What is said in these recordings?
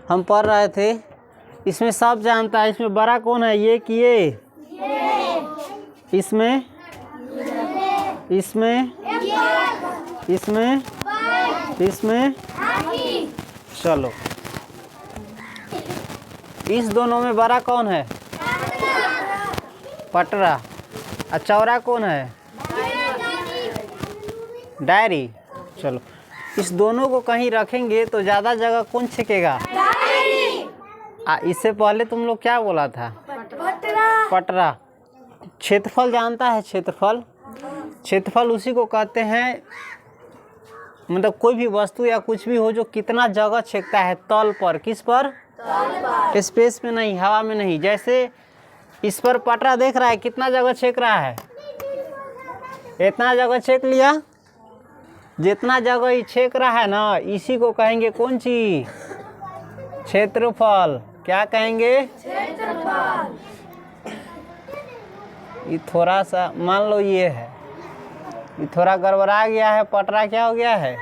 हम पढ़ रहे थे, इसमें सब जानता है। इसमें बड़ा कौन है? ये कि ये? इसमें इसमें इसमें इसमें चलो, इस दोनों में बड़ा कौन है? पटरा। और चौड़ा कौन है? डायरी। चलो, इस दोनों को कहीं रखेंगे तो ज़्यादा जगह कौन छेकेगा? इससे पहले तुम लोग क्या बोला था? पटरा। क्षेत्रफल जानता है? क्षेत्रफल, क्षेत्रफल उसी को कहते हैं, मतलब कोई भी वस्तु या कुछ भी हो जो कितना जगह छेकता है तल पर। किस पर? स्पेस में नहीं, हवा में नहीं। जैसे इस पर पटरा देख रहा है, कितना जगह छेक रहा है? इतना जगह छेक लिया। जितना जगह ये छेक रहा है ना, इसी को कहेंगे कौन चीज? क्षेत्रफल। क्या कहेंगे? क्षेत्रफल। ये थोड़ा सा मान लो ये है, ये थोड़ा गड़बड़ा गया है। पटरा क्या हो गया है?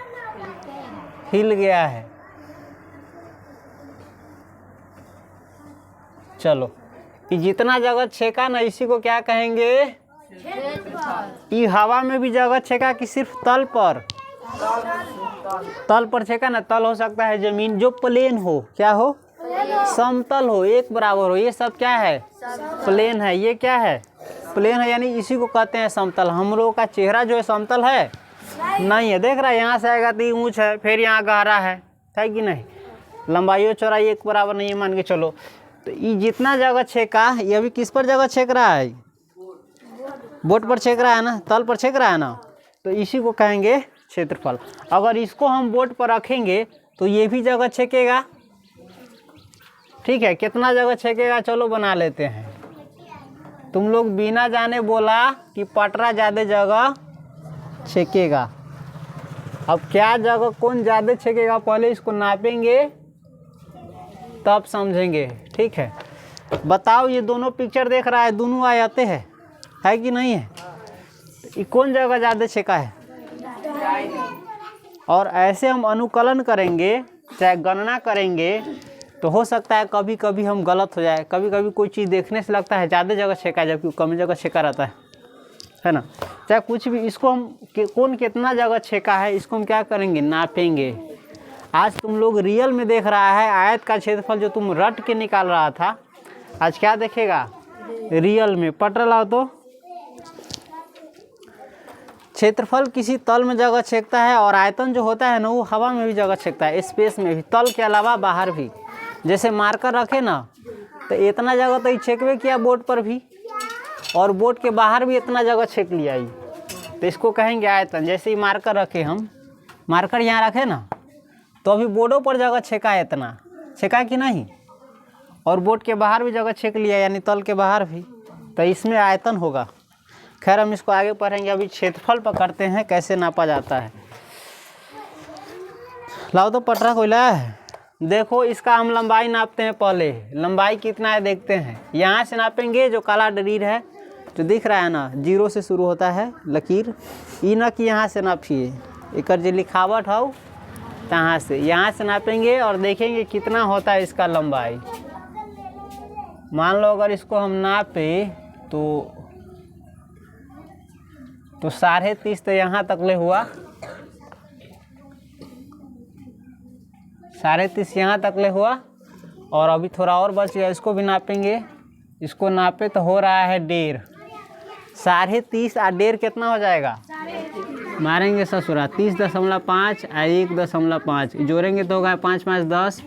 हिल गया है। चलो, ये जितना जगह छेका ना, इसी को क्या कहेंगे? ये हवा में भी जगह छेका कि सिर्फ तल पर? तल पर छेका ना। तल हो सकता है जमीन जो प्लेन हो। क्या हो? समतल हो, एक बराबर हो। ये सब क्या है? प्लेन है। ये क्या है? प्लेन है, यानी इसी को कहते हैं समतल। हम लोगों का चेहरा जो है समतल है? नहीं है। देख रहा है, यहाँ से आएगा तो ये ऊंच है, फिर यहाँ गहरा है कि नहीं? लंबाई और चौड़ाई एक बराबर नहीं है, मान के चलो। तो ये जितना जगह छेका, ये अभी किस पर जगह छेक रहा है? बोर्ड पर छेक रहा है ना, तल पर छेक रहा है ना। तो इसी को कहेंगे क्षेत्रफल। अगर इसको हम बोर्ड पर रखेंगे तो ये भी जगह छेकेगा। ठीक है, कितना जगह छेकेगा? चलो बना लेते हैं। तुम लोग बिना जाने बोला कि पटरा ज़्यादा जगह छेकेगा। अब क्या जगह कौन ज़्यादा छेकेगा, पहले इसको नापेंगे तब समझेंगे। ठीक है, बताओ, ये दोनों पिक्चर देख रहा है, दोनों आते हैं, है कि नहीं है? ये कौन जगह ज़्यादा छेका है? और ऐसे हम अनुकलन करेंगे, चाहे गणना करेंगे, तो हो सकता है कभी कभी हम गलत हो जाए। कभी कभी कोई चीज़ देखने से लगता है ज़्यादा जगह छेका है, जबकि कम जगह छेका रहता है ना। चाहे कुछ भी, इसको हम कौन कितना जगह छेका है, इसको हम क्या करेंगे? नापेंगे। आज तुम लोग रियल में देख रहा है आयत का क्षेत्रफल, जो तुम रट के निकाल रहा था, आज क्या देखेगा? रियल में। पटरा लाओ तो। क्षेत्रफल किसी तल में जगह छेकता है, और आयतन जो होता है ना, वो हवा में भी जगह छेकता है, स्पेस में भी, तल के अलावा बाहर भी। जैसे मार्कर रखे ना, तो इतना जगह तो ये छेकवे किया बोर्ड पर भी, और बोर्ड के बाहर भी इतना जगह छेक लिया ये, तो इसको कहेंगे आयतन। जैसे ही मार्कर रखे हम, मार्कर यहाँ रखे ना, तो अभी बोर्डों पर जगह छेका है, इतना छेका कि नहीं? और बोर्ड के बाहर भी जगह छेक लिया, यानी तल के बाहर भी, तो इसमें आयतन होगा। खैर, हम इसको आगे पढ़ेंगे। अभी क्षेत्रफल पकड़ते हैं, कैसे नापा जाता है। लाओ तो पटरा कोयला है। देखो, इसका हम लंबाई नापते हैं। पहले लंबाई कितना है देखते हैं। यहाँ से नापेंगे, जो काला डरीर है जो दिख रहा है ना, 0 से शुरू होता है लकीर, ई न कि यहाँ से नापिए, एक जो लिखावट हो तहाँ से, यहाँ से नापेंगे और देखेंगे कितना होता है इसका लंबाई। मान लो अगर इसको हम नापे तो 30.5 तो यहाँ तक ले हुआ, 30.5 यहाँ तक ले हुआ, और अभी थोड़ा और बच गया, इसको भी नापेंगे। इसको नापे तो हो रहा है 1.5। 30.5 और 1.5 कितना हो जाएगा? मारेंगे ससुरा, 30.5 और 1.5 जोड़ेंगे तो होगा 5 5 10,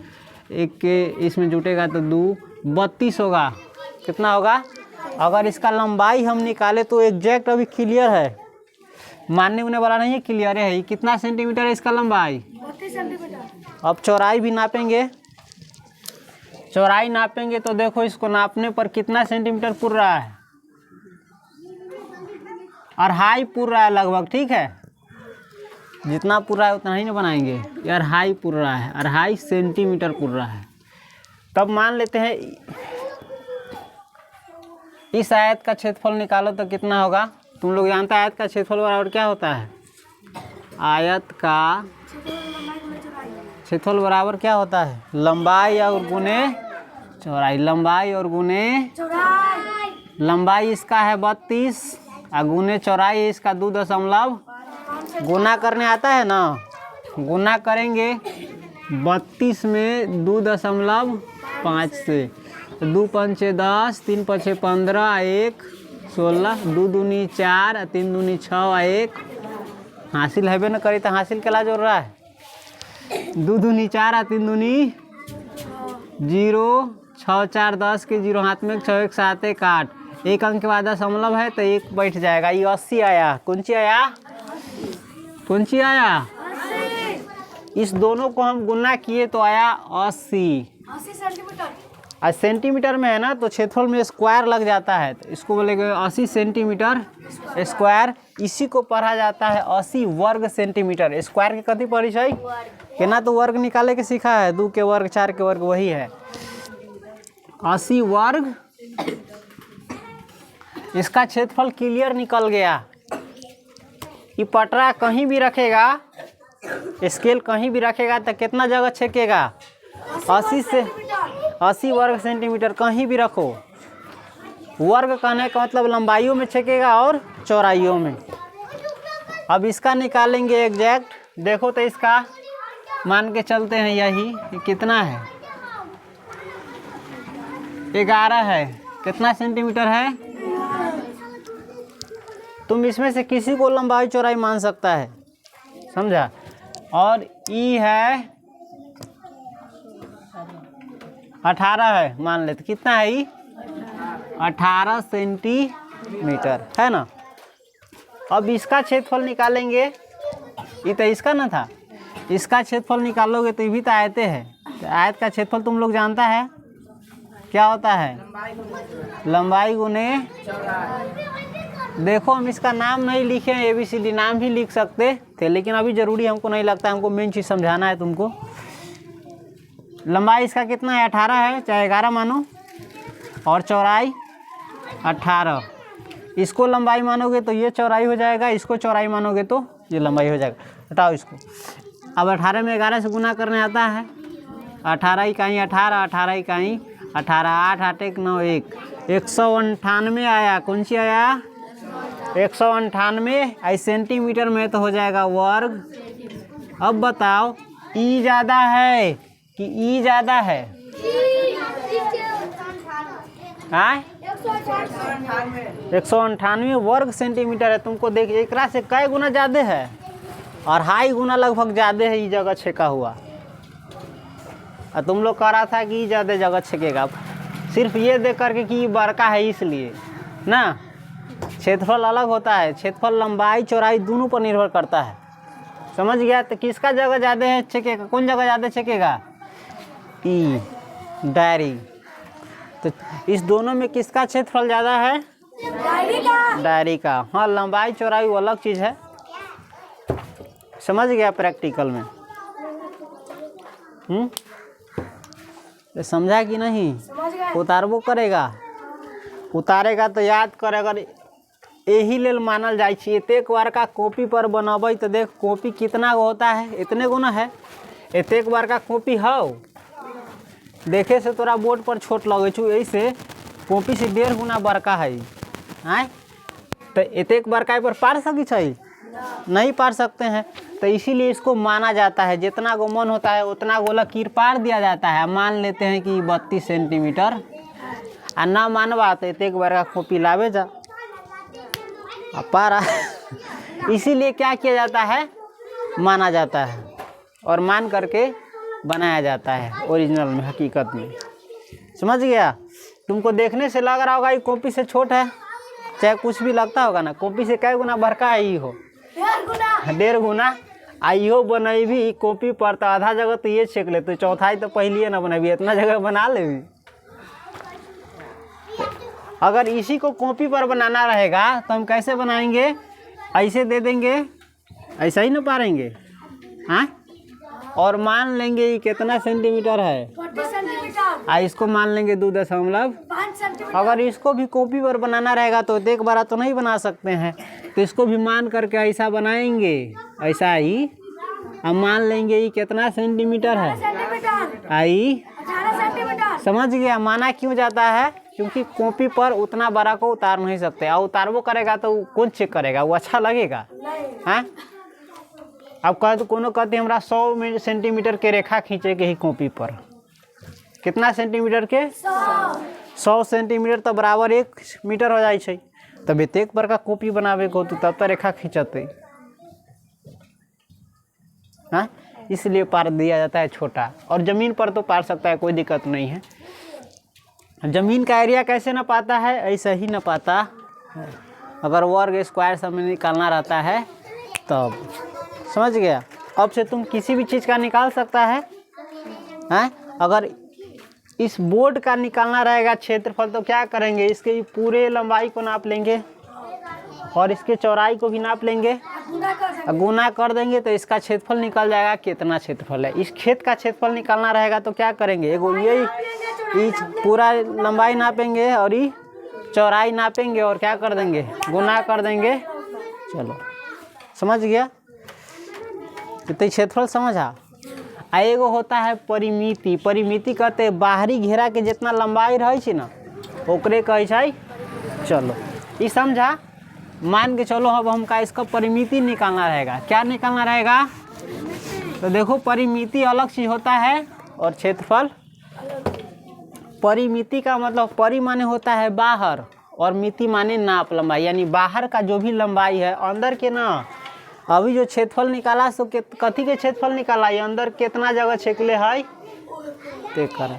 एक के इसमें जुटेगा तो 2 32 होगा। कितना होगा? अगर इसका लंबाई हम निकाले तो एग्जैक्ट अभी क्लियर है, मानने उन्हें वाला नहीं है, क्लियर है। कितना सेंटीमीटर है इसका लंबाई? 32 सेंटीमीटर। अब चौड़ाई भी नापेंगे। चौड़ाई नापेंगे तो देखो, इसको नापने पर कितना सेंटीमीटर पुर रहा है? 2.5 पुर रहा है लगभग। ठीक है, जितना पुर रहा है उतना ही ना बनाएंगे। यार 2.5 पुर रहा है, 2.5 सेंटीमीटर पुर रहा है। तब मान लेते हैं इस आयत का क्षेत्रफल निकालो तो कितना होगा? तुम लोग जानते हैं आयत का क्षेत्रफल बराबर क्या होता है? आयत का क्षेत्रफल बराबर क्या होता है? लंबाई और गुने चौड़ाई। लंबाई और गुने लंबाई इसका है 32 और गुने चौड़ाई इसका 2 गुना करने आता है ना। गुना करेंगे 32 में 2.5 से 2 पंचे 10, 3 पंचे 15, 1 16, 2 दूनी 4, 3 दूनी 6 और 1 हासिल है ना करी तो हासिल के ला जोड़ रहा है। 2 दूनी 4 और 3 दूनी 0, 6 4 10 के 0 हाथ में 6 1 7 1 8 एक अंक के बाद दशमलव है तो 1 बैठ जाएगा। ये 80 आया। कौन सी आया? कौन सी आया? इस दोनों को हम गुना किए तो आया 80 सेंटीमीटर। और सेंटीमीटर में है ना तो क्षेत्रफल में स्क्वायर लग जाता है तो इसको बोलेंगे 80 सेंटीमीटर स्क्वायर। इसी को पढ़ा जाता है 80 वर्ग सेंटीमीटर। स्क्वायर के कथी परिचय केना तो वर्ग निकाले के सीखा है। 2 के वर्ग 4 के वर्ग वही है 80 वर्ग। इसका क्षेत्रफल क्लियर निकल गया। ये पटरा कहीं भी रखेगा, स्केल कहीं भी रखेगा तो कितना जगह छेकेगा? 80 से 80 वर्ग सेंटीमीटर कहीं भी रखो। वर्ग कहने का मतलब लंबाइयों में छेकेगा और चौड़ाइयों में। अब इसका निकालेंगे एग्जैक्ट। देखो तो इसका मान के चलते हैं यही कितना है? 11 है। कितना सेंटीमीटर है? तुम इसमें से किसी को लंबाई चौड़ाई मान सकता है, समझा। और ई है 18 है मान लेते। कितना है ई? 18 सेंटीमीटर है ना। अब इसका क्षेत्रफल निकालेंगे। ये तो इसका ना था। इसका क्षेत्रफल निकालोगे तो ये भी तो आयते है। तो आयत का क्षेत्रफल तुम लोग जानता है क्या होता है? लंबाई गुने। देखो हम इसका नाम नहीं लिखे हैं, ABCD नाम भी लिख सकते थे लेकिन अभी ज़रूरी हमको नहीं लगता। हमको मेन चीज़ समझाना है तुमको। लंबाई इसका कितना है? 18 है, चाहे 11 मानो। और चौड़ाई 18। इसको लंबाई मानोगे तो ये चौड़ाई हो जाएगा, इसको चौड़ाई मानोगे तो ये लंबाई हो जाएगा। हटाओ इसको। अब 18 में 11 से गुना करने आता है। 18 इकाई 18, 18 इकाई 18, 8 8 1 9 1 198 आया। कौन सी आया? 198। आई सेंटीमीटर में तो हो जाएगा वर्ग। अब बताओ ई ज़्यादा है कि ई ज़्यादा है? हाँ 198 वर्ग सेंटीमीटर है। तुमको देख एक से कई गुना ज़्यादा है और हाई गुना लगभग ज़्यादा है ये जगह छेका हुआ। और तुम लोग कह रहा था कि ज़्यादा जगह छेकेगा सिर्फ ये देख करके कि ये बड़का है इसलिए ना। क्षेत्रफल अलग होता है। क्षेत्रफल लंबाई चौड़ाई दोनों पर निर्भर करता है, समझ गया। तो किसका जगह ज़्यादा है छेकेगा? कौन जगह ज़्यादा छेकेगा? ई डायरी। तो इस दोनों में किसका क्षेत्रफल ज़्यादा है? डायरी का। हाँ लंबाई चौड़ाई वो अलग चीज़ है, समझ गया प्रैक्टिकल में। तो समझा कि नहीं? उतारबो करेगा। उतारेगा तो याद कर। अगर यही लेल मानल जाए एतेक बार का कॉपी पर बनबै तो देख कॉपी कितना गो होता है? इतने गो ना है। एतेक बार का कॉपी हो देखे से तोरा बोर्ड पर छोट लगे छू, ऐसे कॉपी से 1.5 गुना बड़का है। आए तो एतेक बड़का पर पार सकी छै? नहीं पार सकते हैं। तो इसीलिए इसको माना जाता है। जितना गो मन होता है उतना गो लकीर पार दिया जाता है। मान लेते हैं कि 32 सेंटीमीटर। आ ना मानवा तो एक बार का कॉपी लावे जा पारा। इसीलिए क्या किया जाता है? माना जाता है और मान करके बनाया जाता है ओरिजिनल में, हकीकत में। समझ गया? तुमको देखने से लग रहा होगा ये कॉपी से छोट है, चाहे कुछ भी लगता होगा ना। कॉपी से कई गुना बड़का है ये हो? 1.5 गुना। आइयो बनैबी कॉपी पर तो आधा जगह तो ये छेक ले, तो चौथाई तो पहले ना बनैबी, इतना जगह बना लेबी। अगर इसी को कॉपी पर बनाना रहेगा तो हम कैसे बनाएंगे? ऐसे दे देंगे, ऐसा ही ना पारेंगे। हाँ और मान लेंगे ये कितना सेंटीमीटर है? 40 सेंटीमीटर। इसको मान लेंगे 2.5 सेंटीमीटर। अगर इसको भी कॉपी पर बनाना रहेगा तो एक बार तो नहीं बना सकते हैं, तो इसको भी मान करके ऐसा बनाएंगे। ऐसा ही। अब मान लेंगे ये कितना सेंटीमीटर है, आई 18 सेंटीमीटर। समझ गया। माना क्यों जाता है, क्योंकि कॉपी पर उतना बड़ा को उतार नहीं सकते, और उतारवो करेगा तो कौन चेक करेगा, वो अच्छा लगेगा हैं। अब कह तो कोनो कहते हमरा 100 सेंटीमीटर के रेखा खींचे के ही कॉपी पर, कितना सेंटीमीटर के 100 सेंटीमीटर तो बराबर 1 मीटर हो जाए छै। तब एतेक बड़का कॉपी बनावे को तो तब तो रेखा खींचते हाँ, इसलिए पार दिया जाता है छोटा। और ज़मीन पर तो पार सकता है, कोई दिक्कत नहीं है। ज़मीन का एरिया कैसे न पाता है, ऐसा ही न पाता है। अगर वर्ग स्क्वायर सब में निकालना रहता है तब, समझ गया। अब से तुम किसी भी चीज़ का निकाल सकता है हैं। अगर इस बोर्ड का निकालना रहेगा क्षेत्रफल तो क्या करेंगे, इसके पूरे लंबाई को नाप लेंगे और इसके चौड़ाई को भी नाप लेंगे, गुना कर देंगे तो इसका क्षेत्रफल निकल जाएगा। कितना क्षेत्रफल है, इस खेत का क्षेत्रफल निकालना रहेगा तो क्या करेंगे, एगो यही पूरा लंबाई नापेंगे और ये चौड़ाई नापेंगे और क्या कर देंगे, गुना कर देंगे। चलो समझ गया, इतना क्षेत्रफल समझा। एगो होता है परिमिति। परिमिति कहते हैं बाहरी घेरा के जितना लंबाई रहे छै ना ओकरे कहे छै। चलो ये समझा। मान के चलो अब हमका इसका परिमिति निकालना रहेगा। क्या निकालना रहेगा, तो देखो परिमिति अलग चीज़ होता है और क्षेत्रफल। परिमिति का मतलब परि माने होता है बाहर और मिति माने नाप लंबाई, यानी बाहर का जो भी लंबाई है। अंदर के ना अभी जो क्षेत्रफल निकाला सो कथी के क्षेत्रफल निकाला, ये अंदर कितना जगह छेकले है ते कर।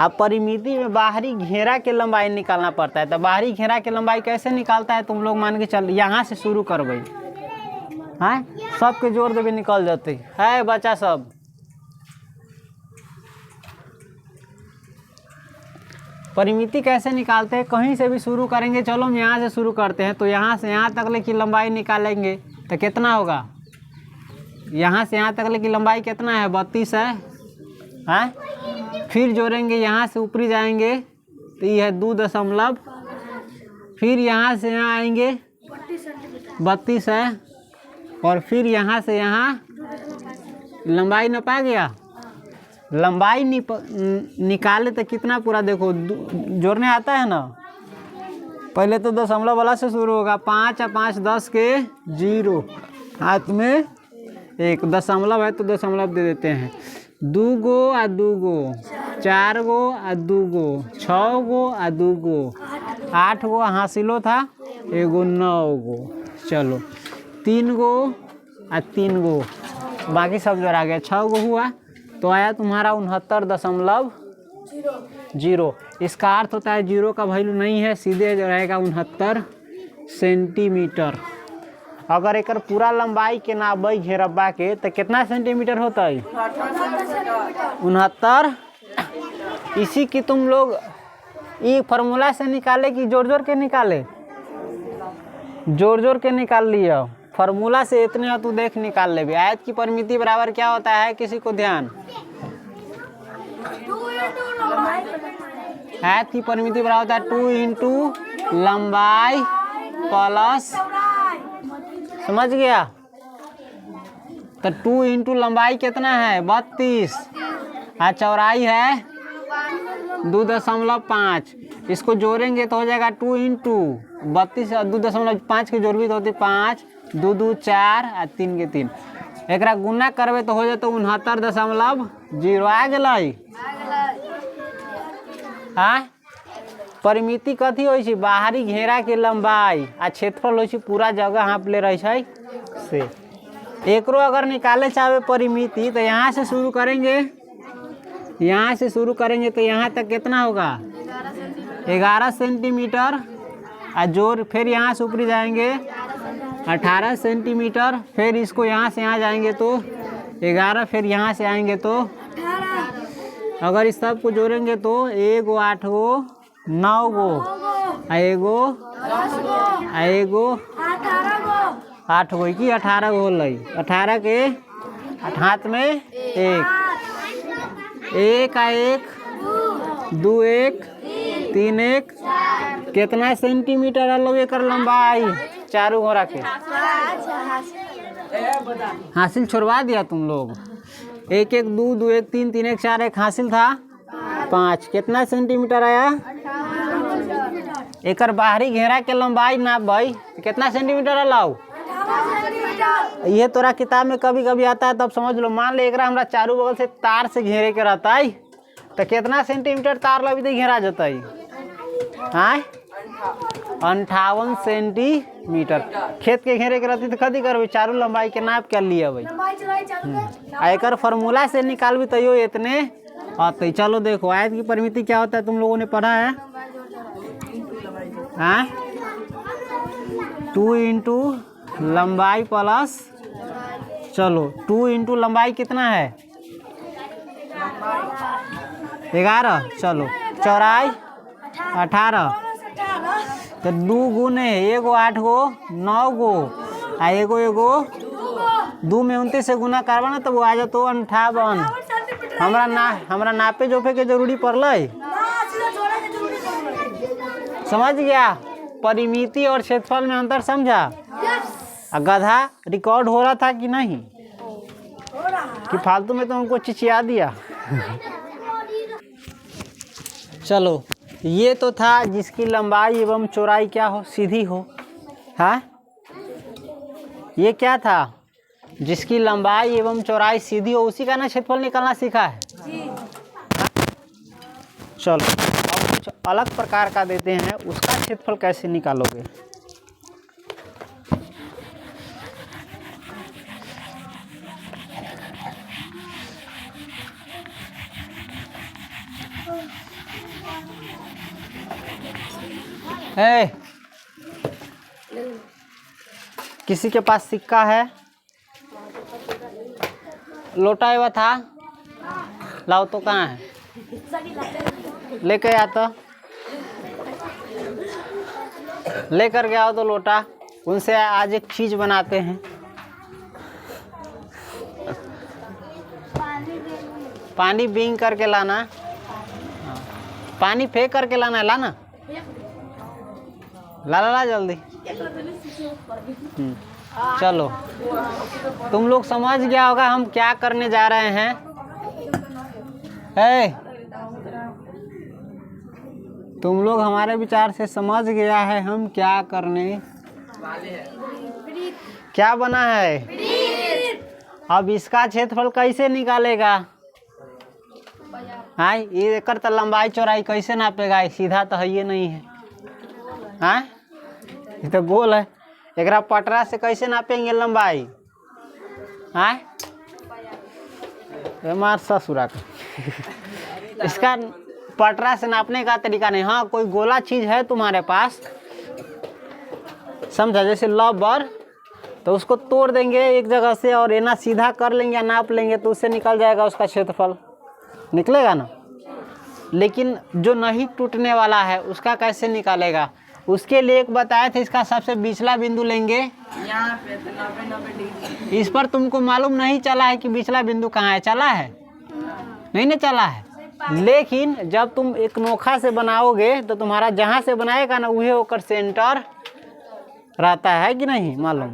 अब परिमिति में बाहरी घेरा के लंबाई निकालना पड़ता है। तो बाहरी घेरा के लंबाई कैसे निकालता है, तुम लोग मान के चल यहाँ से शुरू करबे हाँ, सबके जोड़ देवे निकल जाते है बच्चा सब। परिमिति कैसे निकालते हैं, कहीं से भी शुरू करेंगे। चलो हम यहाँ से शुरू करते हैं, तो यहाँ से यहाँ तक की लंबाई निकालेंगे तो कितना होगा, यहाँ से यहाँ तक की लंबाई कितना है, 32 है हाँ। फिर जोड़ेंगे, यहाँ से ऊपरी जाएंगे तो ये है 2 फिर यहाँ से यहाँ आएंगे 32 है, और फिर यहाँ से यहाँ लंबाई न पा गया। लंबाई निकाले तो कितना पूरा, देखो जोड़ने आता है ना, पहले तो दशमलव वाला से शुरू होगा। 5 और 5 10 के 0, हाथ में 1 दशमलव है तो दशमलव दे देते हैं। 2 गो आ 2 गो, 4 गो आ 2 गो, 6 गो आ 2 गो, 8 गो हासिलो था, एगो 9 गो। चलो 3 गो आ 3 गो, बाकी सब जोड़ा गया, 6 गो हुआ तो आया तुम्हारा 69.0। इसका अर्थ होता है 0 का वैल्यू नहीं है, सीधे जो रहेगा 69 सेंटीमीटर। अगर एक पूरा लंबाई के नापे घेरबा के तो कितना सेंटीमीटर होता है, 69। इसी की तुम लोग ये फार्मूला से निकाले कि जोड़ जोड़ के निकाले, जोड़ जोड़ के निकाल लिया। फार्मूला से इतने हो तू देख निकाल ले भी। आयत की परिमिति बराबर क्या होता है, किसी को ध्यान, आयत की परिमिति बराबर होता है 2 इंटू लंबाई प्लस, समझ गया। तो 2 इंटू लंबाई कितना है 32 और चौड़ाई है 2.5। इसको जोड़ेंगे तो हो जाएगा 2 इंटू 32 और 2.5 के जोड़ भी तो होते 5, 2 2 4 और 3 के 3। एक गुना करबे तो हो जाते 69.0 आ गए। हाँ, परिमिति कथी हो बाहरी घेरा के लंबाई आ क्षेत्रफल हो पूरा जगह हाँप ले रही है से। एकरो अगर निकाले चाहे परिमिति तो यहाँ से शुरू करेंगे, यहाँ से शुरू करेंगे तो यहाँ तक कितना होगा 11 सेंटीमीटर। और जोड़ फिर यहाँ से ऊपरी जाएंगे 18 सेंटीमीटर। फिर इसको यहाँ से यहाँ जाएंगे तो 11, फिर यहाँ से आएंगे तो 18। अगर इस सब को जोड़ेंगे तो 1 गो 8 गो 9 गो, एगो 8 गो की 18 गो होल। 18 के हाथ में 1 आ 1 2 1 3 1, कितना सेंटीमीटर लोग एक लंबाई चारों घोड़ा के हासिल छोड़वा दिया तुम लोग। 1 1 2 2 1 3 3 1 4 1 हासिल था 5। कितना सेंटीमीटर आया? एक बाहरी घेरा के लंबाई नाप भाई कितना सेंटीमीटर अलाउ? ये तोरा किताब में कभी कभी आता है तब समझ लो। मान ले एक हमरा चारों बगल से तार से घेरे के रहता है तो कितना सेंटीमीटर तार लगी तो घेरा जाता है? हाँ 58 सेंटीमीटर। खेत के घेरे के रहती तो कदी करबे? चारों लंबाई के नाप कर लिया भाई। एक फार्मूला से निकाल भी तो इतने आते। चलो देखो आयत की परिमिति क्या होता है तुम लोगों ने पढ़ा है? हाँ 2 इंटू लंबाई प्लस, चलो 2 इंटू लंबाई कितना है? 11। चलो चौड़ाई 18 तो 2 गुने 1 8 गो 9 गो आ एगो 2 में 29 से गुना करवा ना तो वो आ जातो 58। हमरा नापे जोपे के जरूरी पड़ल? समझ गया? परिमिति और क्षेत्रफल में अंतर समझा? गधा रिकॉर्ड हो रहा था कि नहीं? कि फालतू में तो उनको चिचिया दिया? चलो ये तो था जिसकी लंबाई एवं चौड़ाई क्या हो? सीधी हो। हाँ ये क्या था? जिसकी लंबाई एवं चौड़ाई सीधी हो उसी का ना क्षेत्रफल निकालना सीखा है। चलो अब कुछ अलग प्रकार का देते हैं, उसका क्षेत्रफल कैसे निकालोगे? किसी के पास सिक्का है? लोटा हुआ था? लाओ तो कहाँ है? लेके आ तो लेकर के आओ तो लोटा। उनसे आज एक चीज बनाते हैं। पानी बींग करके लाना, पानी फेंक करके लाना है। लाना ला जल्दी। चलो तुम लोग समझ गया होगा हम क्या करने जा रहे हैं। तुम लोग हमारे विचार से समझ गया है हम क्या करने क्या बना है। अब इसका क्षेत्रफल कैसे निकालेगा? हाँ ये कर तो लंबाई चौड़ाई कैसे नापेगा? सीधा तो है ये नहीं है। हाँ ये तो गोल है। एक पटरा से कैसे नापेंगे लंबाई? हाँ मार ससुरा का इसका पटरा से नापने का तरीका नहीं। हाँ कोई गोला चीज है तुम्हारे पास, समझा? जैसे लबर, तो उसको तोड़ देंगे एक जगह से और एना सीधा कर लेंगे, नाप लेंगे तो उससे निकल जाएगा उसका क्षेत्रफल, निकलेगा ना। लेकिन जो नहीं टूटने वाला है उसका कैसे निकालेगा? उसके लिए एक बताए थे, इसका सबसे बिचला बिंदु लेंगे यहाँ पे 90 इस पर तुमको मालूम नहीं चला है कि बिचला बिंदु कहाँ है? चला है? नहीं ना चला है। लेकिन जब तुम एक नोखा से बनाओगे तो तुम्हारा जहाँ से बनाएगा ना वही होकर सेंटर रहता है कि नहीं? मालूम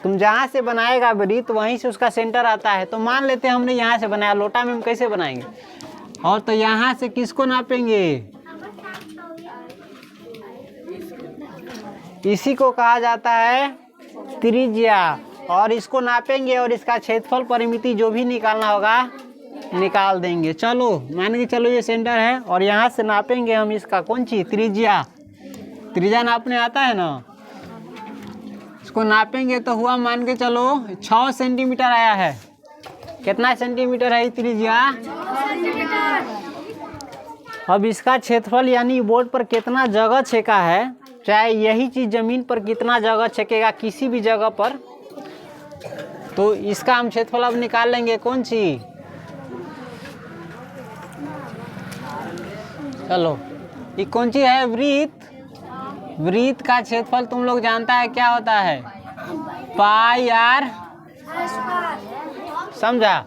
तुम जहाँ से बनाएगा वृत्त वहीं से उसका सेंटर आता है। तो मान लेते हैं हमने यहाँ से बनाया, लोटा में हम कैसे बनाएंगे? और तो यहाँ से किसको नापेंगे? इसी को कहा जाता है त्रिज्या। और इसको नापेंगे और इसका क्षेत्रफल परिमिति जो भी निकालना होगा निकाल देंगे। चलो मान के चलो ये सेंटर है और यहाँ से नापेंगे हम इसका कौन चीज? त्रिज्या। त्रिज्या नापने आता है ना? इसको नापेंगे तो हुआ मान के चलो 6 सेंटीमीटर आया है। कितना सेंटीमीटर है त्रिज्या? अब इसका क्षेत्रफल यानी बोर्ड पर कितना जगह छेका है, चाहे यही चीज जमीन पर कितना जगह छेकेगा किसी भी जगह पर, तो इसका हम क्षेत्रफल अब निकाल लेंगे। कौन सी? चलो ये कौन सी है? वृत्त। वृत्त का क्षेत्रफल तुम लोग जानता है क्या होता है? पाई आर, समझा?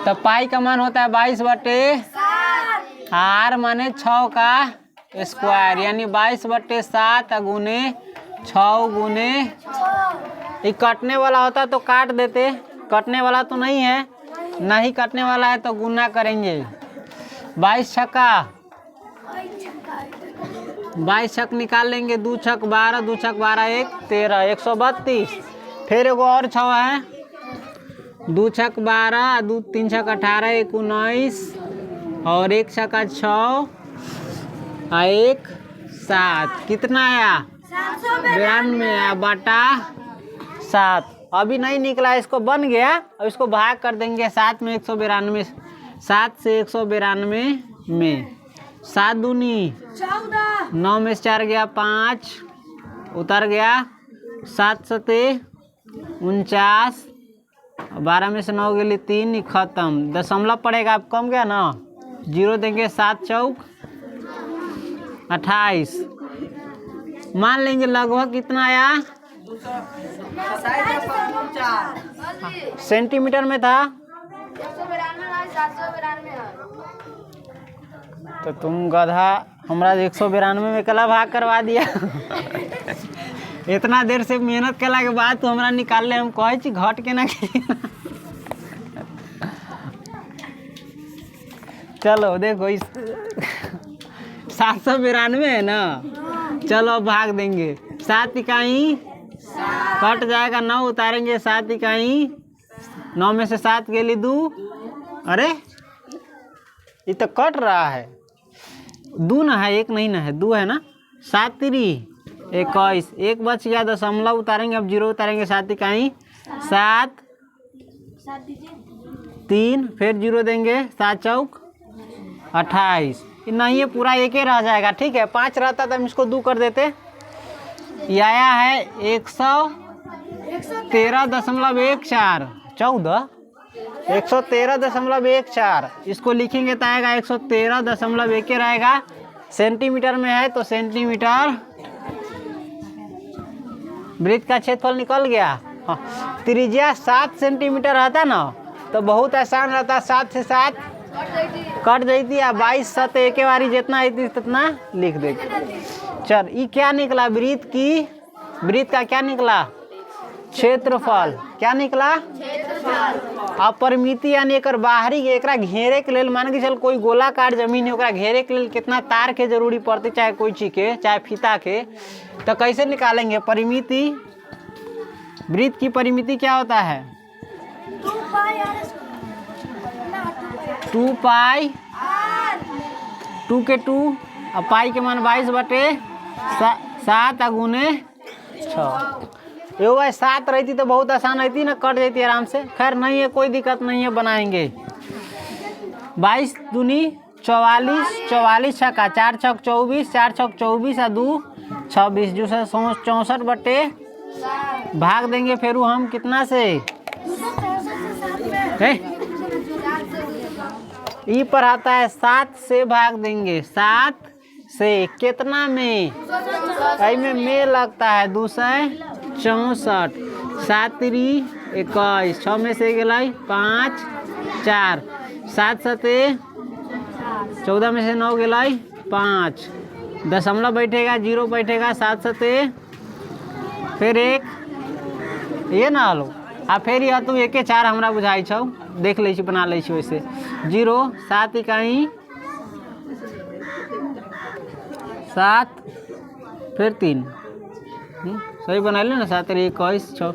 तो पाई का मान होता है 22/7, आर माने 6 का स्क्वायर, यानी 22/7 गुने 6 गुने ये कटने वाला होता तो काट देते, कटने वाला तो नहीं है, नहीं कटने वाला है तो गुना करेंगे। 22 छक्का, 22 छक निकाल लेंगे, 2 छक 12, 2 छक 12 1 13, 132। फिर एगो और 6 है, 2 छक 12, 2 3 छक 18, 1 19 और 1 छक्का 6 और 1 7। कितना आया? 92 बटा 7। अभी नहीं निकला, इसको बन गया। अब इसको भाग कर देंगे 7 में 192, 7 से 192 में। 7 दूनी 9 में से 4 गया 5, उतर गया। 7 सते 49, 12 में से 9 गेली 3, खत्म। दशमलव पड़ेगा, अब कम गया ना, 0 देंगे। 7 चौक 28। मान लेंगे लगभग कितना आया, सेंटीमीटर में था। तो तुम गधा हमरा 192 में कला भाग करवा दिया। इतना देर से मेहनत कला के बाद तू हमरा निकाल ले, हम कहे छी घट के ना। चलो देखो, इस 792 है ना। चलो अब भाग देंगे। 7 इकाई कट जाएगा, 9 उतारेंगे। 7 इकाई 9 में से 7 गेली 2। अरे ये तो कट रहा है, 2 ना है, 1 नहीं ना है, 2 है ना। 7 3 21, 1 बच गया, दशमलव उतारेंगे, अब 0 उतारेंगे। 7 इकाई 7 3, फिर 0 देंगे। 7 चौक 28। नहीं, ये पूरा 1 ही रह जाएगा, ठीक है। 5 रहता तो हम इसको 2 कर देते। ये आया है 113.14, 14 113.14। इसको लिखेंगे तो आएगा 113.1 रहेगा। सेंटीमीटर में है तो सेंटीमीटर। वृत्त का क्षेत्रफल निकल गया। हाँ, त्रिज्या 7 सेंटीमीटर रहता ना तो बहुत आसान रहता। 7 से 7 कट जाती है। 22 7 एक बारी जितना आई तितना लिख देते। चल, ये क्या निकला? वृत्त का क्या निकला? क्षेत्रफल। क्या निकला? अपरिमिति, यानी एक बाहरी एकरा घेरे के लिए, मान के चल कोई गोलाकार जमीन है, ओकरा घेरे के लिए कितना तार के जरूरी पड़ती, चाहे कोई चीज के, चाहे फीता के। तो कैसे निकालेंगे परिमिति? वृत्त की परिमिति क्या होता है? 2 पाई, 2 के 2 और पाई के मान 22/7 गुने 6। यो भाई 7 रहती तो बहुत आसान रहती ना, कट जाती आराम से। खैर नहीं है, कोई दिक्कत नहीं है, बनाएंगे। 22 दूनी 44, 44 छक्का 4 छक 24, 4 छक 24 और 2 26, जो 64/, भाग देंगे। फिर हम कितना से ई पर आता है 7 से भाग देंगे। 7 से कितना में? आई में लगता है 264। 7 3 21, 6 में से गलाई 5 4, 7 7 14 में से 9 गलाई 5, दशमलव बैठेगा, 0 बैठेगा। 7 7 फिर 1, ये ना लो आ फिर यह तू 1 4 हमरा बुझाई छौ, देख लै छी, बना लै छी वैसे। 0 7 इकाई 7 फिर 3, सही बना ले ना। 7 21 6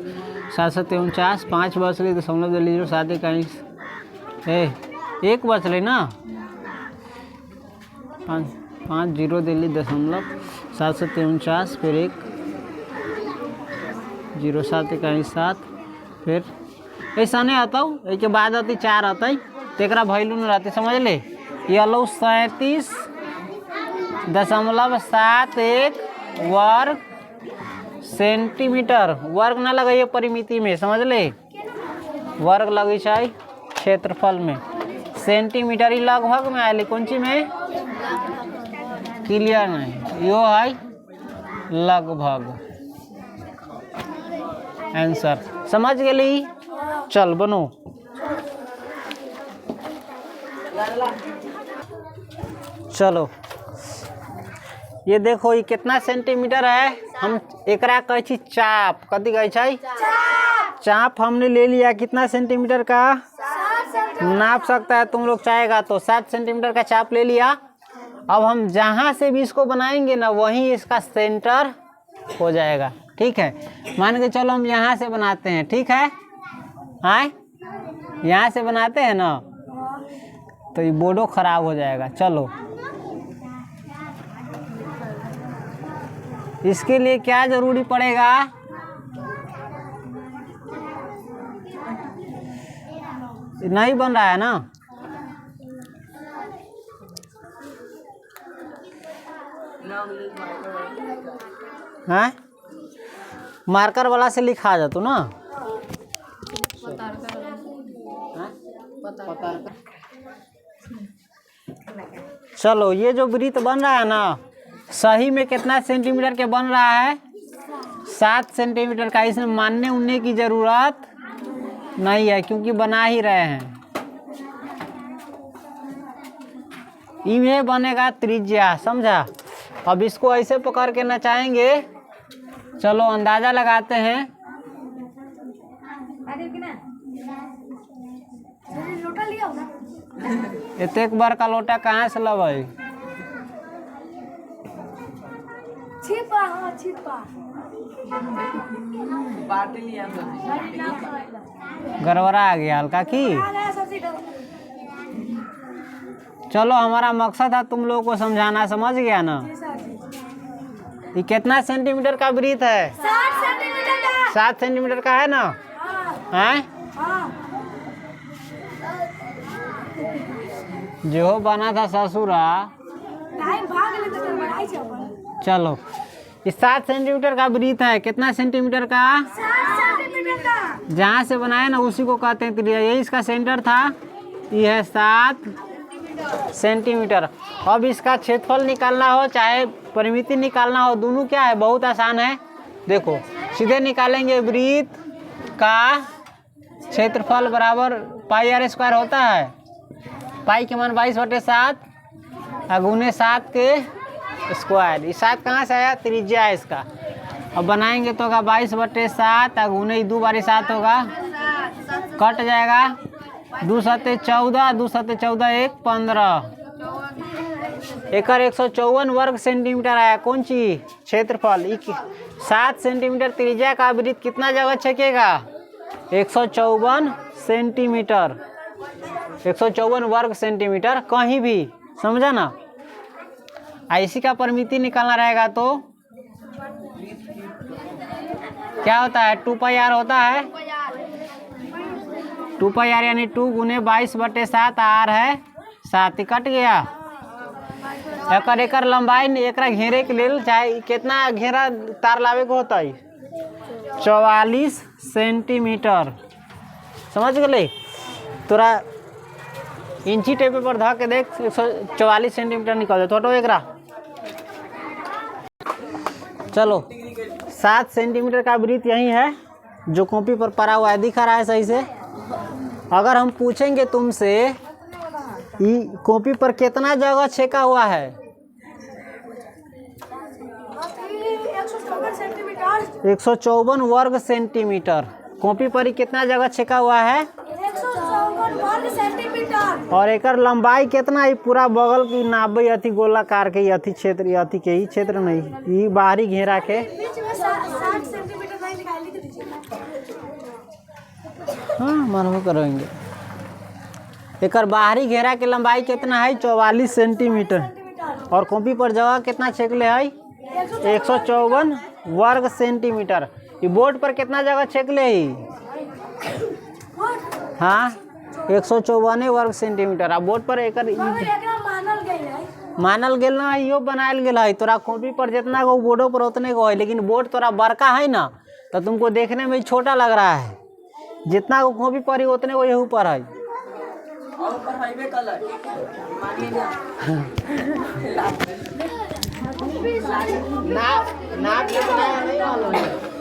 7 7 49, 5 बचल, दशमलव दिल्ली 0 7 इकाई 1 बचल ना। 5 0 दिल्ली दशमलव 7 7 49, फिर 1 0 7 इकाई 7, फिर ऐसा नहीं आता। एक बाद आती 4 आता, तो एक वैल्यू नहीं रहती, समझ ले। ये अलो 37.71 वर्ग सेंटीमीटर। वर्ग ना लगे परिमिति में, समझ ले। वर्ग लगे चाहे क्षेत्रफल में। सेंटीमीटर ही लगभग में आए, कौन ची में? क्लियर नहीं, यो है लगभग। आंसर समझ गई? चल बनो। चलो ये देखो ये कितना सेंटीमीटर है। हम एकरा कहे छी चाप। कथी कहे छै? चाप हमने ले लिया कितना सेंटीमीटर का? नाप सकता है तुम लोग चाहेगा तो 7 सेंटीमीटर का चाप ले लिया। अब हम जहाँ से भी इसको बनाएंगे ना वहीं इसका सेंटर हो जाएगा। ठीक है, मान के चलो हम यहाँ से बनाते हैं। ठीक है, आए यहाँ से बनाते हैं ना तो ये बोर्डो खराब हो जाएगा। चलो इसके लिए क्या जरूरी पड़ेगा? नहीं बन रहा है ना? हाँ, मार्कर वाला से लिखा जातो ना। चलो ये जो वृत्त बन रहा है ना सही में कितना सेंटीमीटर के बन रहा है? 7 सेंटीमीटर का। इसमें मानने उनने की जरूरत नहीं है क्योंकि बना ही रहे हैं। इन्हें बनेगा त्रिज्या, समझा? अब इसको ऐसे पकड़ के नचाएंगे। चलो अंदाजा लगाते हैं। एक बार का लोटा कहाँ से लगे? गड़बड़ा आ गया हल्का की। चलो हमारा मकसद है तुम लोगों को समझाना, समझ गया ना? ये कितना सेंटीमीटर का वृत्त है? 7 सेंटीमीटर का। 7 सेंटीमीटर का है ना? हैं? जो बना था ससुरा। चलो ये 7 सेंटीमीटर का वृत्त है। कितना सेंटीमीटर का? 7 सेंटीमीटर का। जहाँ से बनाया ना उसी को कहते हैं त्रिज्या। यही इसका सेंटर था। ये है 7 सेंटीमीटर। अब इसका क्षेत्रफल निकालना हो चाहे परिमिति निकालना हो, दोनों क्या है? बहुत आसान है। देखो सीधे निकालेंगे। वृत्त का क्षेत्रफल बराबर πr² होता है। पाई के मान 22/7 गुने 7 के स्क्वायर। ये 7 कहाँ से आया? त्रिज्या है इसका। अब बनाएंगे तो होगा 22/7 गुने 2 बारी 7 होगा, कट जाएगा। 2 सत्ते 14, 2 सत्ते 14, 1 15। एकर 154 वर्ग सेंटीमीटर आया। कौन चीज? क्षेत्रफल। 7 सेंटीमीटर त्रिज्या का वृत्त कितना जगह छेकेगा? 154 सेंटीमीटर। 154 वर्ग सेंटीमीटर कहीं भी, समझा ना? इसी का परिमिति निकालना रहेगा तो क्या होता है? 2πr होता है। 2πr यानी 2 गुने 22/7 आर है 7। कट गया। एकर लंबाई एकरा घेरे के लिए चाहे कितना घेरा तार लावे को होता है? 44 सेंटीमीटर। समझ गए? तोरा इंची टेप पर धऽ के देख 144 सेंटीमीटर निकल जाए। तो एकरा चलो 7 सेंटीमीटर का वृत्त यही है जो कॉपी पर पड़ा हुआ है, दिखा रहा है सही से। अगर हम पूछेंगे तुमसे ये कॉपी पर कितना जगह छेका हुआ है? 154 वर्ग सेंटीमीटर। कॉपी पर ही कितना जगह छेका हुआ है? 154 वर्ग सेंटीमीटर। और एकर लंबाई कितना? ही पूरा बगल की नाबे अथी गोलाकार के अथी क्षेत्र, अथी के ही क्षेत्र नहीं, ये बाहरी घेरा के। बीच में 60 सेंटीमीटर लाइन निकाल के दीजिए। हाँ मानव करेंगे। एकर बाहरी घेरा के लंबाई कितना है? 44 सेंटीमीटर। और कॉपी पर जगह कितना छेकले है? 154 वर्ग सेंटीमीटर। ये बोर्ड पर कितना जगह छेकले है? हाँ 154 वर्ग सेंटीमीटर। आ बोर्ड पर एकर मानल गेल ना, इहो बनायल गेल है। तोरा कॉपी पर जितना को बोर्डो पर उतने को है, लेकिन बोर्ड तोरा बड़का है ना तो तुमको देखने में छोटा लग रहा है। जितना को कॉपी पर ही उतने को यही पर है। नाप नहीं मालूम है।